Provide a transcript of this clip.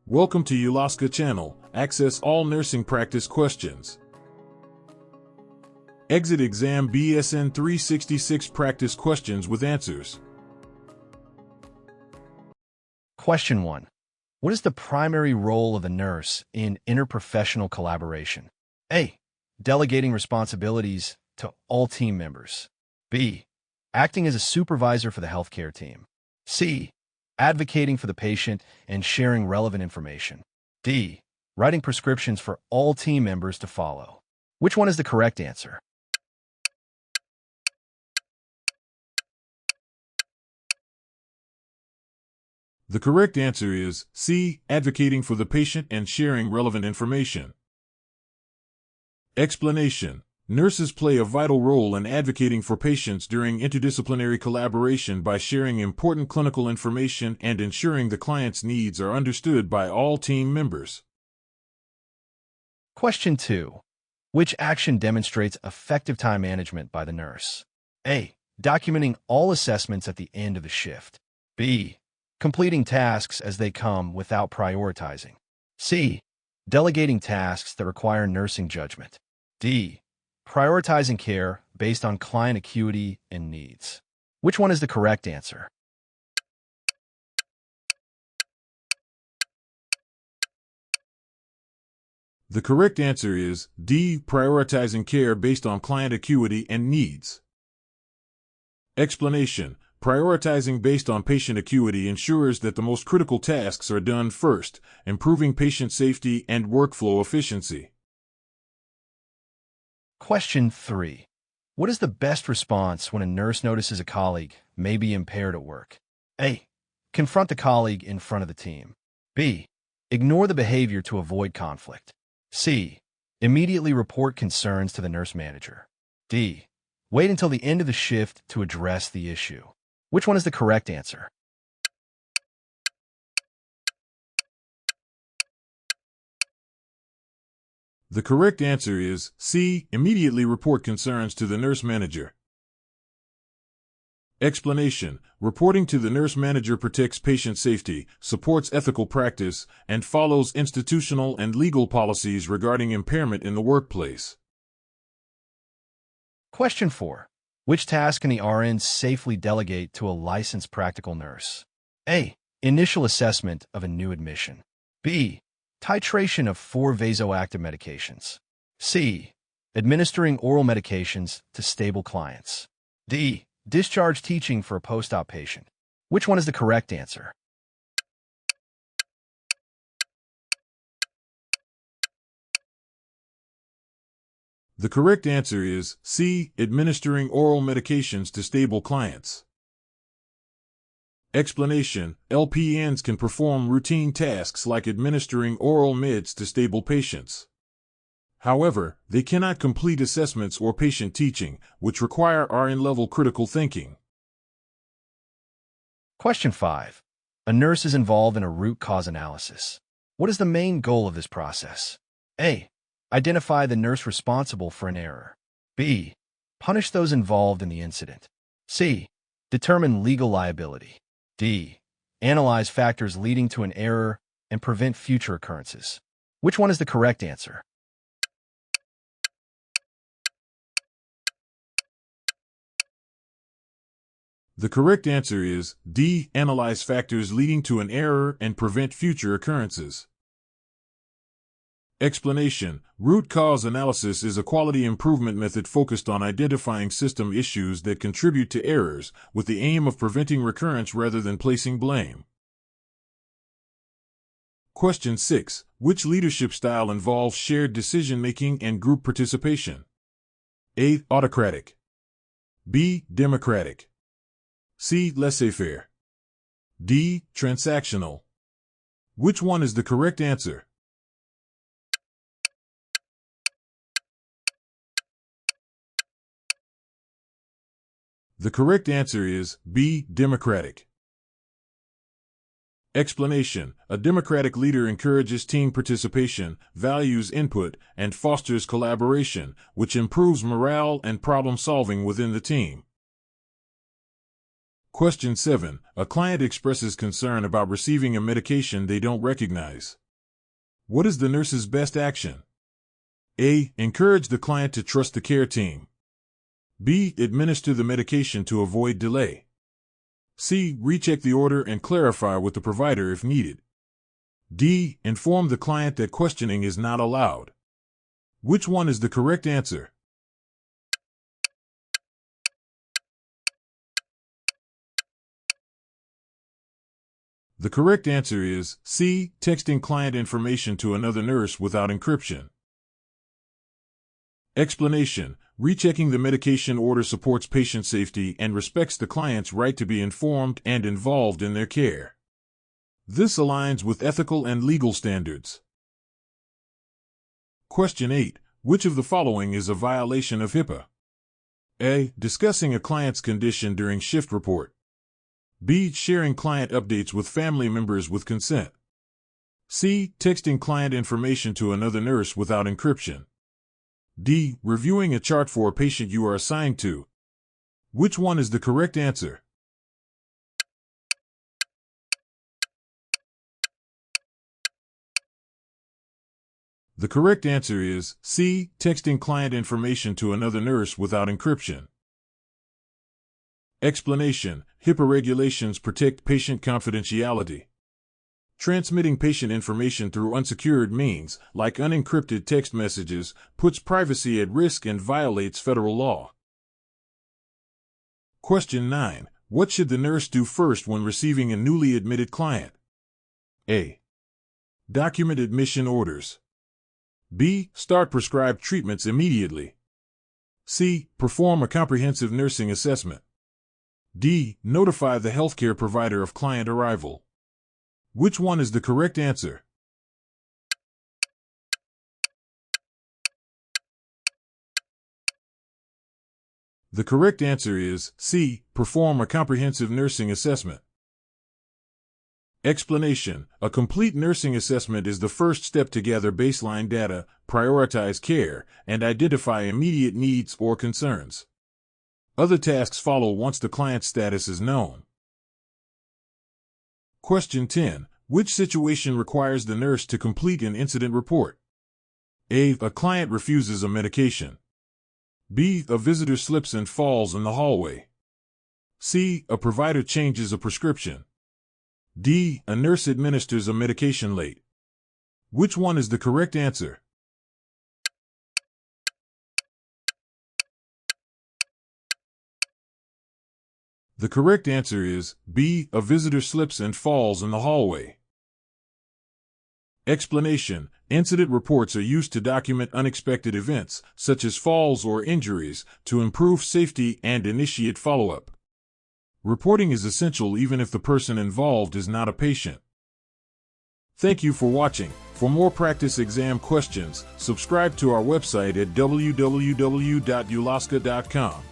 Welcome to Ulosca channel. Access all nursing practice questions. Exit Exam BSN 366 practice questions with answers. Question 1. What is the primary role of the nurse in interprofessional collaboration? A. Delegating responsibilities to all team members. B. Acting as a supervisor for the healthcare team. C. Advocating for the patient and sharing relevant information. D. Writing prescriptions for all team members to follow. Which one is the correct answer? The correct answer is C. Advocating for the patient and sharing relevant information. Explanation. Nurses play a vital role in advocating for patients during interdisciplinary collaboration by sharing important clinical information and ensuring the client's needs are understood by all team members. Question 2. Which action demonstrates effective time management by the nurse? A. Documenting all assessments at the end of the shift. B. Completing tasks as they come without prioritizing. C. Delegating tasks that require nursing judgment. D. Prioritizing care based on client acuity and needs. Which one is the correct answer? The correct answer is D. Prioritizing care based on client acuity and needs. Explanation. Prioritizing based on patient acuity ensures that the most critical tasks are done first, improving patient safety and workflow efficiency. Question 3. What is the best response when a nurse notices a colleague may be impaired at work? A. Confront the colleague in front of the team. B. Ignore the behavior to avoid conflict. C. Immediately report concerns to the nurse manager. D. Wait until the end of the shift to address the issue. Which one is the correct answer? The correct answer is C. Immediately report concerns to the nurse manager. Explanation. Reporting to the nurse manager protects patient safety, supports ethical practice, and follows institutional and legal policies regarding impairment in the workplace. Question 4. Which task can the RN safely delegate to a licensed practical nurse? A. Initial assessment of a new admission. B. Titration of 4 vasoactive medications. C. Administering oral medications to stable clients. D. Discharge teaching for a post-op patient. Which one is the correct answer? The correct answer is C. Administering oral medications to stable clients. Explanation. LPNs can perform routine tasks like administering oral meds to stable patients. However, they cannot complete assessments or patient teaching, which require RN-level critical thinking. Question 5. A nurse is involved in a root cause analysis. What is the main goal of this process? A. Identify the nurse responsible for an error. B. Punish those involved in the incident. C. Determine legal liability. D. Analyze factors leading to an error and prevent future occurrences. Which one is the correct answer? The correct answer is D. Analyze factors leading to an error and prevent future occurrences. Explanation. Root cause analysis is a quality improvement method focused on identifying system issues that contribute to errors, with the aim of preventing recurrence rather than placing blame. Question 6. Which leadership style involves shared decision-making and group participation? A. Autocratic. B. Democratic. C. Laissez-faire. D. Transactional. Which one is the correct answer? The correct answer is B. Democratic. Explanation. A democratic leader encourages team participation, values input, and fosters collaboration, which improves morale and problem-solving within the team. Question 7. A client expresses concern about receiving a medication they don't recognize. What is the nurse's best action? A. Encourage the client to trust the care team. B. Administer the medication to avoid delay. C. Recheck the order and clarify with the provider if needed. D. Inform the client that questioning is not allowed. Which one is the correct answer? The correct answer is C. Texting client information to another nurse without encryption. Explanation. Rechecking the medication order supports patient safety and respects the client's right to be informed and involved in their care. This aligns with ethical and legal standards. Question 8. Which of the following is a violation of HIPAA? A. Discussing a client's condition during shift report. B. Sharing client updates with family members with consent. C. Texting client information to another nurse without encryption. D. Reviewing a chart for a patient you are assigned to. Which one is the correct answer? The correct answer is C. Texting client information to another nurse without encryption. Explanation. HIPAA regulations protect patient confidentiality. Transmitting patient information through unsecured means, like unencrypted text messages, puts privacy at risk and violates federal law. Question 9. What should the nurse do first when receiving a newly admitted client? A. Document admission orders. B. Start prescribed treatments immediately. C. Perform a comprehensive nursing assessment. D. Notify the healthcare provider of client arrival. Which one is the correct answer? The correct answer is C. Perform a comprehensive nursing assessment. Explanation. A complete nursing assessment is the first step to gather baseline data, prioritize care, and identify immediate needs or concerns. Other tasks follow once the client's status is known. Question 10. Which situation requires the nurse to complete an incident report? A. A client refuses a medication. B. A visitor slips and falls in the hallway. C. A provider changes a prescription. D. A nurse administers a medication late. Which one is the correct answer? The correct answer is B. A visitor slips and falls in the hallway. Explanation. Incident reports are used to document unexpected events, such as falls or injuries, to improve safety and initiate follow-up. Reporting is essential even if the person involved is not a patient. Thank you for watching. For more practice exam questions, subscribe to our website at www.ulosca.com.